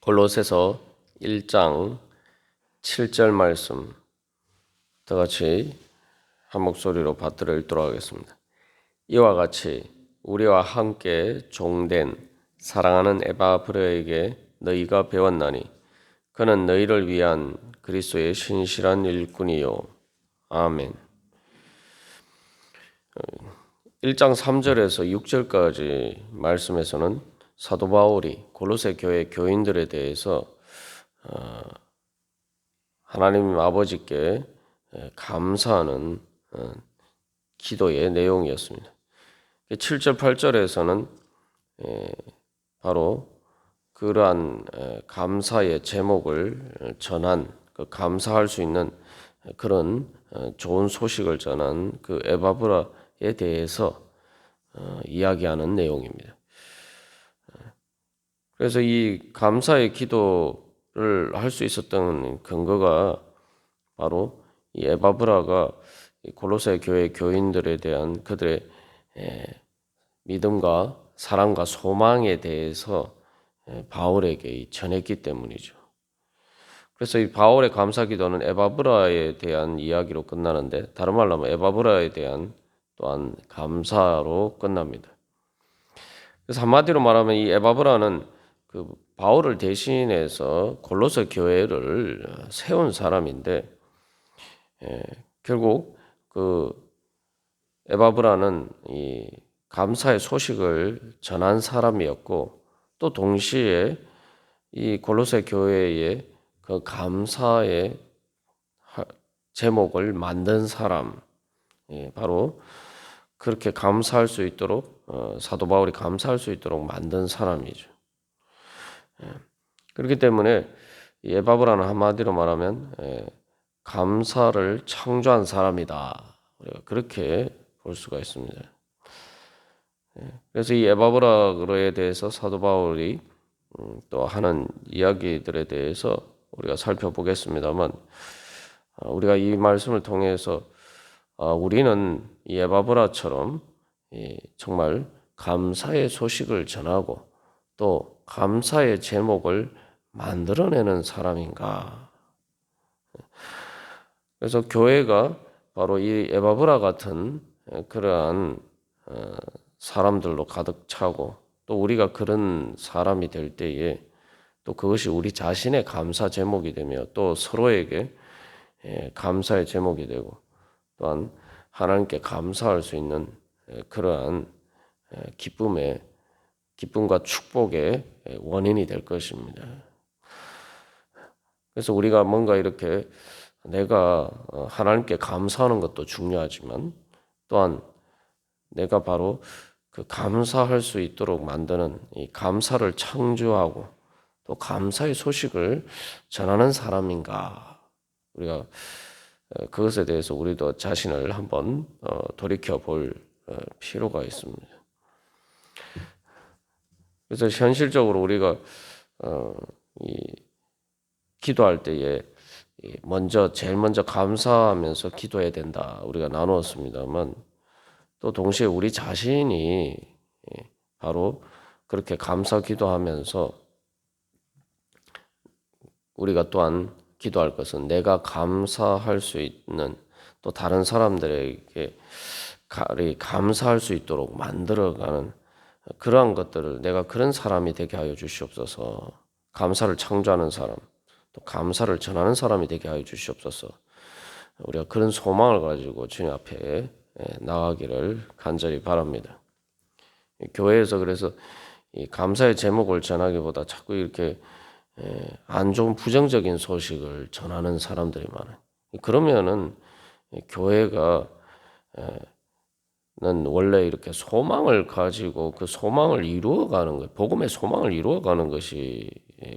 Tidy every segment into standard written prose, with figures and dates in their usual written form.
골로새서 1장 7절 말씀 다 같이 한 목소리로 받들어 읽도록 하겠습니다. 이와 같이 우리와 함께 종된 사랑하는 에바브라에게 너희가 배웠나니 그는 너희를 위한 그리스도의 신실한 일꾼이요. 아멘. 1장 3절에서 6절까지 말씀에서는 사도 바울이 골로새 교회 교인들에 대해서 하나님 아버지께 감사하는 기도의 내용이었습니다. 7절, 8절에서는 바로 그러한 감사의 제목을 전한, 감사할 수 있는 그런 좋은 소식을 전한 그 에바브라에 대해서 이야기하는 내용입니다. 그래서 이 감사의 기도를 할 수 있었던 근거가 바로 이 에바브라가 골로새 교회 교인들에 대한 그들의 믿음과 사랑과 소망에 대해서 바울에게 전했기 때문이죠. 그래서 이 바울의 감사 기도는 에바브라에 대한 이야기로 끝나는데, 다른 말로 하면 에바브라에 대한 또한 감사로 끝납니다. 그래서 한마디로 말하면 이 에바브라는 그 바울을 대신해서 골로새 교회를 세운 사람인데, 결국 그 에바브라는 이 감사의 소식을 전한 사람이었고, 또 동시에 이 골로새 교회의 그 감사의 제목을 만든 사람, 바로 그렇게 감사할 수 있도록 사도 바울이 감사할 수 있도록 만든 사람이죠. 그렇기 때문에 에바브라는 한마디로 말하면 감사를 창조한 사람이다. 우리가 그렇게 볼 수가 있습니다. 그래서 이 에바브라에 대해서 사도 바울이 또 하는 이야기들에 대해서 우리가 살펴보겠습니다만, 우리가 이 말씀을 통해서 우리는 이 에바브라처럼 정말 감사의 소식을 전하고 또 감사의 제목을 만들어내는 사람인가. 그래서 교회가 바로 이 에바브라 같은 그러한 사람들로 가득 차고, 또 우리가 그런 사람이 될 때에 또 그것이 우리 자신의 감사 제목이 되며 또 서로에게 감사의 제목이 되고, 또한 하나님께 감사할 수 있는 그러한 기쁨과 축복의 원인이 될 것입니다. 그래서 우리가 뭔가 이렇게 내가 하나님께 감사하는 것도 중요하지만, 또한 내가 바로 그 감사할 수 있도록 만드는 이 감사를 창조하고 또 감사의 소식을 전하는 사람인가, 우리가 그것에 대해서 우리도 자신을 한번 돌이켜 볼 필요가 있습니다. 그래서 현실적으로 우리가 기도할 때에 제일 먼저 감사하면서 기도해야 된다, 우리가 나누었습니다만, 또 동시에 우리 자신이 바로 그렇게 감사 기도하면서 우리가 또한 기도할 것은 내가 감사할 수 있는, 또 다른 사람들에게 감사할 수 있도록 만들어가는 그러한 것들을, 내가 그런 사람이 되게 하여 주시옵소서. 감사를 창조하는 사람, 또 감사를 전하는 사람이 되게 하여 주시옵소서. 우리가 그런 소망을 가지고 주님 앞에 나가기를 간절히 바랍니다. 교회에서 그래서 이 감사의 제목을 전하기보다 자꾸 이렇게 안 좋은 부정적인 소식을 전하는 사람들이 많아요. 그러면은 교회가 는 원래 이렇게 소망을 가지고 그 소망을 이루어가는 것, 복음의 소망을 이루어가는 것이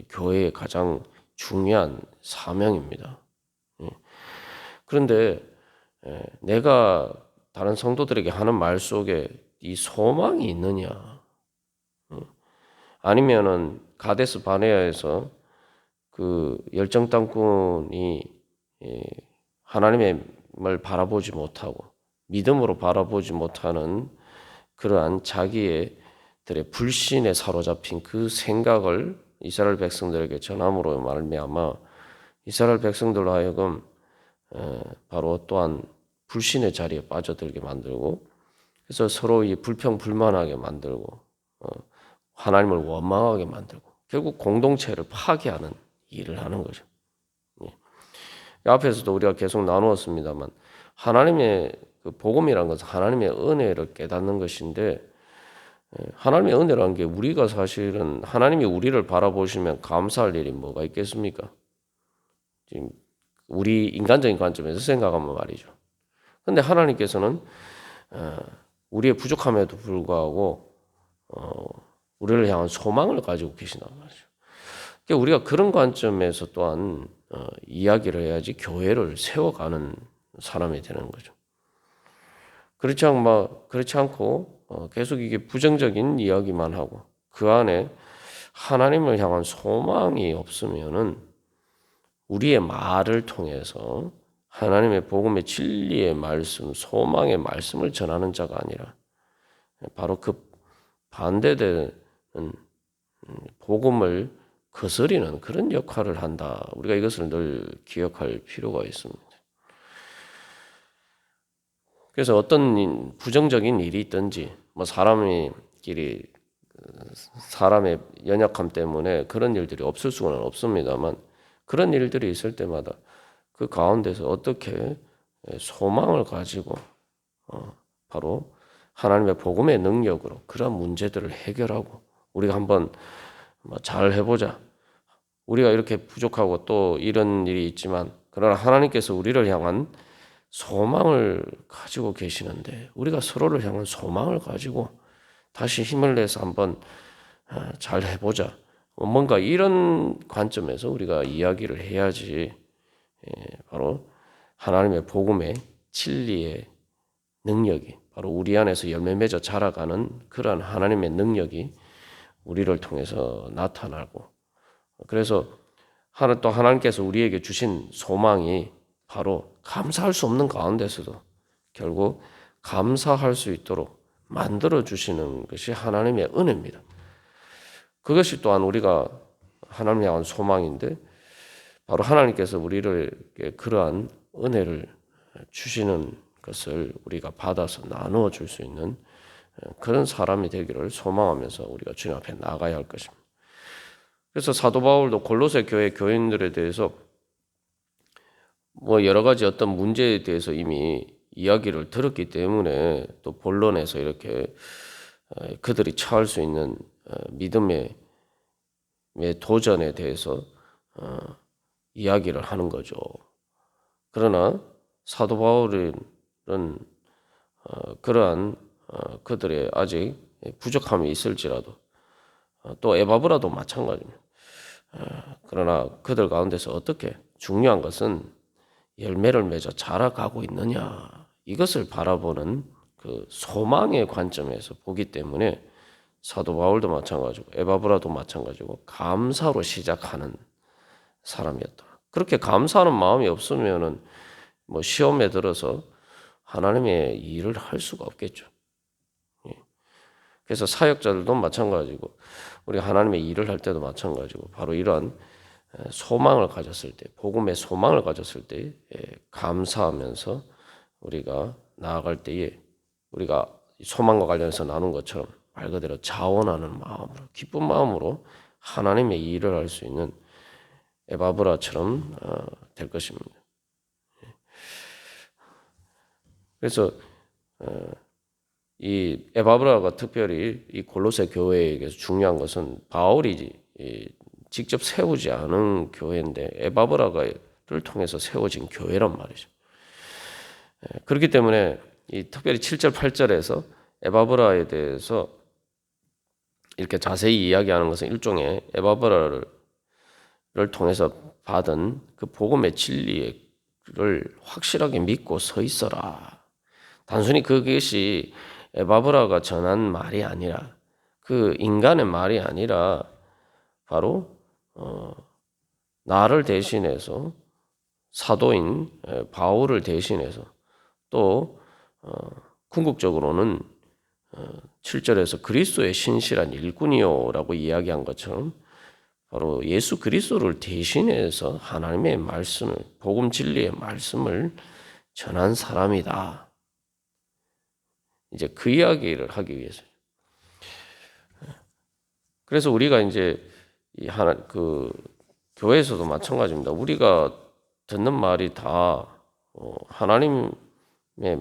교회의 가장 중요한 사명입니다. 그런데 내가 다른 성도들에게 하는 말 속에 이 소망이 있느냐? 아니면은 가데스 바네아에서 그 열정 땅꾼이 하나님을 바라보지 못하고 믿음으로 바라보지 못하는 그러한 자기의 불신에 사로잡힌 그 생각을 이스라엘 백성들에게 전함으로 말미암아 이스라엘 백성들로 하여금 바로 또한 불신의 자리에 빠져들게 만들고, 그래서 서로 이 불평불만하게 만들고 하나님을 원망하게 만들고 결국 공동체를 파괴하는 일을 하는 거죠. 앞에서도 우리가 계속 나누었습니다만 하나님의 그 복음이라는 것은 하나님의 은혜를 깨닫는 것인데, 하나님의 은혜라는 게 우리가 사실은 하나님이 우리를 바라보시면 감사할 일이 뭐가 있겠습니까? 지금 우리 인간적인 관점에서 생각하면 말이죠. 근데 하나님께서는 우리의 부족함에도 불구하고 우리를 향한 소망을 가지고 계시단 말이죠. 그러니까 우리가 그런 관점에서 또한 이야기를 해야지 교회를 세워가는 사람이 되는 거죠. 그렇지 않고 계속 이게 부정적인 이야기만 하고 그 안에 하나님을 향한 소망이 없으면은 우리의 말을 통해서 하나님의 복음의 진리의 말씀, 소망의 말씀을 전하는 자가 아니라 바로 그 반대되는 복음을 거스리는 그런 역할을 한다. 우리가 이것을 늘 기억할 필요가 있습니다. 그래서 어떤 부정적인 일이 있든지 사람의 연약함 때문에 그런 일들이 없을 수는 없습니다만, 그런 일들이 있을 때마다 그 가운데서 어떻게 소망을 가지고 바로 하나님의 복음의 능력으로 그런 문제들을 해결하고 우리가 한번 잘 해보자. 우리가 이렇게 부족하고 또 이런 일이 있지만 그러나 하나님께서 우리를 향한 소망을 가지고 계시는데 우리가 서로를 향한 소망을 가지고 다시 힘을 내서 한번 잘 해보자. 뭔가 이런 관점에서 우리가 이야기를 해야지 바로 하나님의 복음의 진리의 능력이 바로 우리 안에서 열매 맺어 자라가는 그러한 하나님의 능력이 우리를 통해서 나타나고, 그래서 또 하나님께서 우리에게 주신 소망이 바로 감사할 수 없는 가운데서도 결국 감사할 수 있도록 만들어 주시는 것이 하나님의 은혜입니다. 그것이 또한 우리가 하나님을 향한 소망인데, 바로 하나님께서 우리를 그러한 은혜를 주시는 것을 우리가 받아서 나누어 줄 수 있는 그런 사람이 되기를 소망하면서 우리가 주님 앞에 나가야 할 것입니다. 그래서 사도 바울도 골로새 교회 교인들에 대해서 여러 가지 어떤 문제에 대해서 이미 이야기를 들었기 때문에 또 본론에서 이렇게 그들이 처할 수 있는 믿음의 도전에 대해서 이야기를 하는 거죠. 그러나 사도 바울은 그러한 그들의 아직 부족함이 있을지라도 또 에바브라도 마찬가지입니다. 그러나 그들 가운데서 어떻게 중요한 것은 열매를 맺어 자라가고 있느냐, 이것을 바라보는 그 소망의 관점에서 보기 때문에 사도 바울도 마찬가지고 에바브라도 마찬가지고 감사로 시작하는 사람이었다. 그렇게 감사하는 마음이 없으면은 시험에 들어서 하나님의 일을 할 수가 없겠죠. 그래서 사역자들도 마찬가지고 우리 하나님의 일을 할 때도 마찬가지고 바로 이러한 소망을 가졌을 때, 복음의 소망을 가졌을 때 감사하면서 우리가 나아갈 때에 우리가 소망과 관련해서 나눈 것처럼 말 그대로 자원하는 마음으로, 기쁜 마음으로 하나님의 일을 할 수 있는 에바브라처럼 될 것입니다. 그래서 이 에바브라가 특별히 이 골로새 교회에게서 중요한 것은 바울이 직접 세우지 않은 교회인데 에바브라를 통해서 세워진 교회란 말이죠. 그렇기 때문에 이 특별히 7절 8절에서 에바브라에 대해서 이렇게 자세히 이야기하는 것은 일종의 에바브라를 통해서 받은 그 복음의 진리를 확실하게 믿고 서 있어라. 단순히 그것이 에바브라가 전한 말이 아니라, 그 인간의 말이 아니라 바로 나를 대신해서 사도인 바울을 대신해서 또 궁극적으로는 7절에서 그리스도의 신실한 일꾼이요라고 이야기한 것처럼 바로 예수 그리스도를 대신해서 하나님의 말씀을, 복음 진리의 말씀을 전한 사람이다. 이제 그 이야기를 하기 위해서. 그래서 우리가 이제 교회에서도 마찬가지입니다. 우리가 듣는 말이 다 하나님의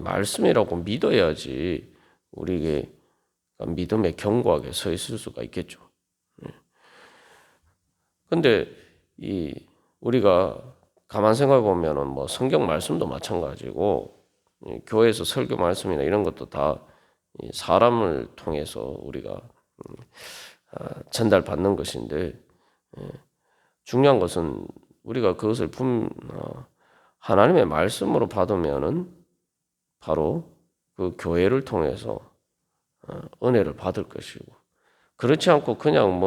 말씀이라고 믿어야지 우리에게 믿음의 견고하게 서 있을 수가 있겠죠. 근데 우리가 가만 생각해 보면은 뭐 성경 말씀도 마찬가지고 교회에서 설교 말씀이나 이런 것도 다 사람을 통해서 우리가 전달받는 것인데, 중요한 것은 우리가 그것을 하나님의 말씀으로 받으면은 바로 그 교회를 통해서 은혜를 받을 것이고, 그렇지 않고 그냥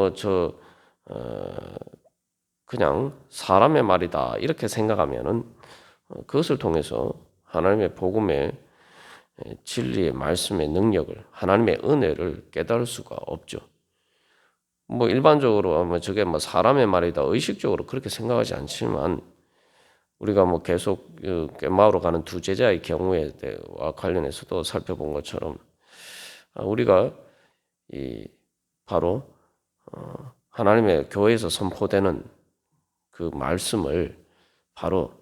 그냥 사람의 말이다 이렇게 생각하면은 그것을 통해서 하나님의 복음의 진리의 말씀의 능력을, 하나님의 은혜를 깨달을 수가 없죠. 일반적으로 저게 사람의 말이다 의식적으로 그렇게 생각하지 않지만, 우리가 계속 꽹마우로 가는 두 제자의 경우와 관련해서도 살펴본 것처럼 우리가 바로 하나님의 교회에서 선포되는 그 말씀을 바로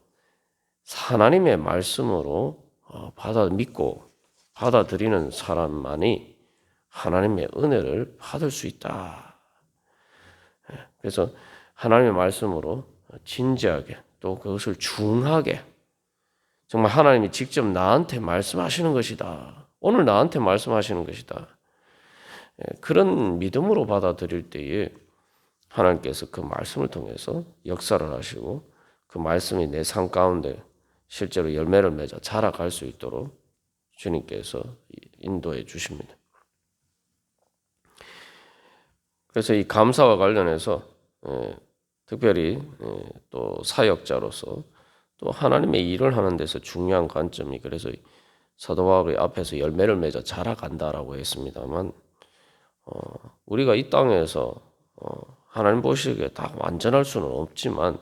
하나님의 말씀으로 믿고 받아들이는 사람만이 하나님의 은혜를 받을 수 있다. 그래서 하나님의 말씀으로 진지하게 또 그것을 중하게, 정말 하나님이 직접 나한테 말씀하시는 것이다. 오늘 나한테 말씀하시는 것이다. 그런 믿음으로 받아들일 때에 하나님께서 그 말씀을 통해서 역사를 하시고 그 말씀이 내 삶 가운데 실제로 열매를 맺어 자라갈 수 있도록 주님께서 인도해 주십니다. 그래서 이 감사와 관련해서 특별히 또 사역자로서 또 하나님의 일을 하는 데서 중요한 관점이, 그래서 사도 바울이 앞에서 열매를 맺어 자라간다라고 했습니다만, 우리가 이 땅에서 하나님 보시기에 다 완전할 수는 없지만,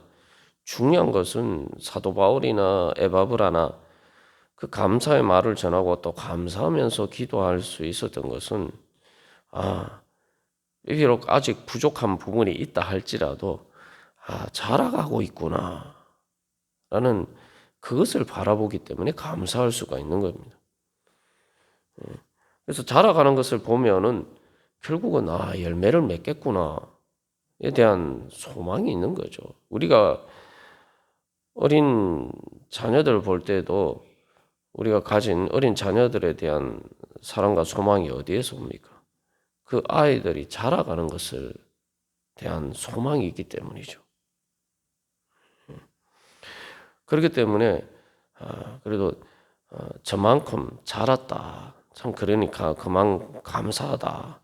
중요한 것은 사도 바울이나 에바브라나 그 감사의 말을 전하고 또 감사하면서 기도할 수 있었던 것은, 비록 아직 부족한 부분이 있다 할지라도 자라가고 있구나 라는 그것을 바라보기 때문에 감사할 수가 있는 겁니다. 그래서 자라가는 것을 보면은 결국은 열매를 맺겠구나에 대한 소망이 있는 거죠. 우리가 어린 자녀들을 볼 때도 우리가 가진 어린 자녀들에 대한 사랑과 소망이 어디에서 옵니까? 그 아이들이 자라가는 것을 대한 소망이 있기 때문이죠. 그렇기 때문에 그래도 저만큼 자랐다, 참 그러니까 그만 감사하다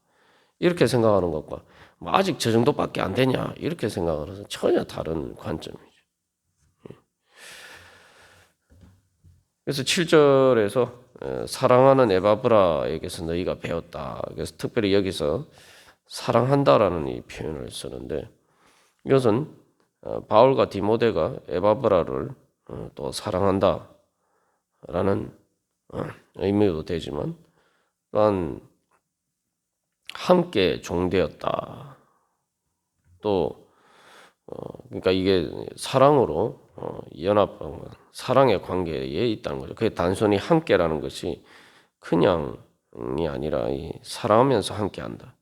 이렇게 생각하는 것과 아직 저 정도밖에 안 되냐 이렇게 생각하는 전혀 다른 관점이죠. 그래서 7절에서 사랑하는 에바브라에게서 너희가 배웠다. 그래서 특별히 여기서 사랑한다라는 이 표현을 쓰는데, 이것은 바울과 디모데가 에바브라를 또 사랑한다라는 의미도 되지만, 또한 함께 종되었다. 또 그러니까 이게 사랑으로 연합한 사랑의 관계에 있다는 거죠. 그게 단순히 함께라는 것이 그냥이 아니라 사랑하면서 함께한다.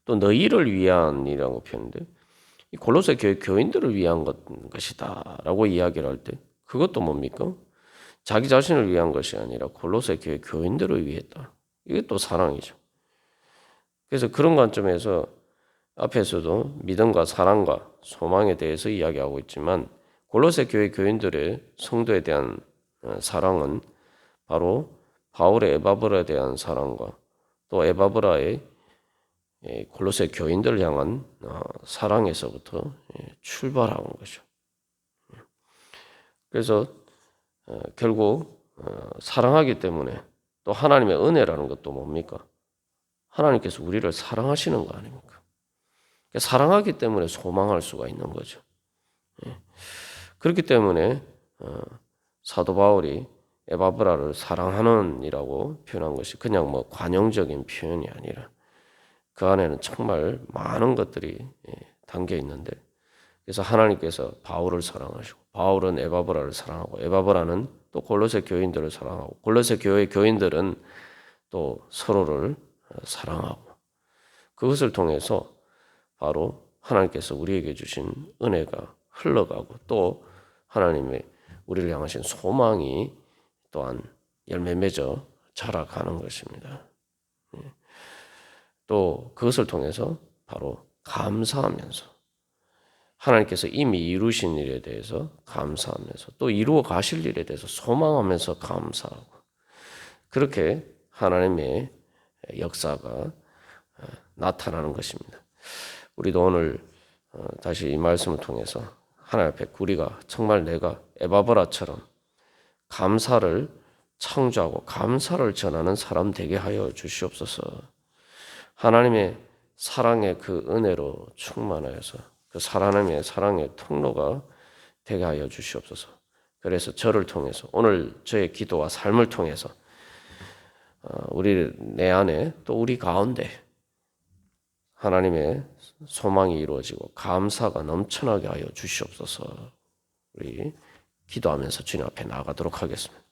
또 너희를 위한이라고 표현인데, 이 골로새 교회 교인들을 위한 것이다라고 이야기를 할 때 그것도 뭡니까? 자기 자신을 위한 것이 아니라 골로새 교회 교인들을 위했다. 이게 또 사랑이죠. 그래서 그런 관점에서 앞에서도 믿음과 사랑과 소망에 대해서 이야기하고 있지만, 골로새 교회 교인들의 성도에 대한 사랑은 바로 바울의 에바브라에 대한 사랑과 또 에바브라의 골로새 교인들을 향한 사랑에서부터 출발하는 거죠. 그래서 결국 사랑하기 때문에 또 하나님의 은혜라는 것도 뭡니까? 하나님께서 우리를 사랑하시는 거 아닙니까? 사랑하기 때문에 소망할 수가 있는 거죠. 그렇기 때문에 사도 바울이 에바브라를 사랑하는이라고 표현한 것이 그냥 뭐 관용적인 표현이 아니라 그 안에는 정말 많은 것들이 담겨 있는데, 그래서 하나님께서 바울을 사랑하시고 바울은 에바브라를 사랑하고 에바브라는 또 골로새 교인들을 사랑하고 골로새 교회 교인들은 또 서로를 사랑하고, 그것을 통해서 바로 하나님께서 우리에게 주신 은혜가 흘러가고 또 하나님의 우리를 향하신 소망이 또한 열매 맺어 자라가는 것입니다. 또 그것을 통해서 바로 감사하면서 하나님께서 이미 이루신 일에 대해서 감사하면서 또 이루어 가실 일에 대해서 소망하면서 감사하고, 그렇게 하나님의 역사가 나타나는 것입니다. 우리도 오늘 다시 이 말씀을 통해서 하나님 앞에 우리가 정말 내가 에바브라처럼 감사를 창조하고 감사를 전하는 사람 되게 하여 주시옵소서. 하나님의 사랑의 그 은혜로 충만하여서 그 하나님의 사랑의 통로가 되게 하여 주시옵소서. 그래서 저를 통해서 오늘 저의 기도와 삶을 통해서 우리 내 안에 또 우리 가운데 하나님의 소망이 이루어지고 감사가 넘쳐나게 하여 주시옵소서. 우리 기도하면서 주님 앞에 나아가도록 하겠습니다.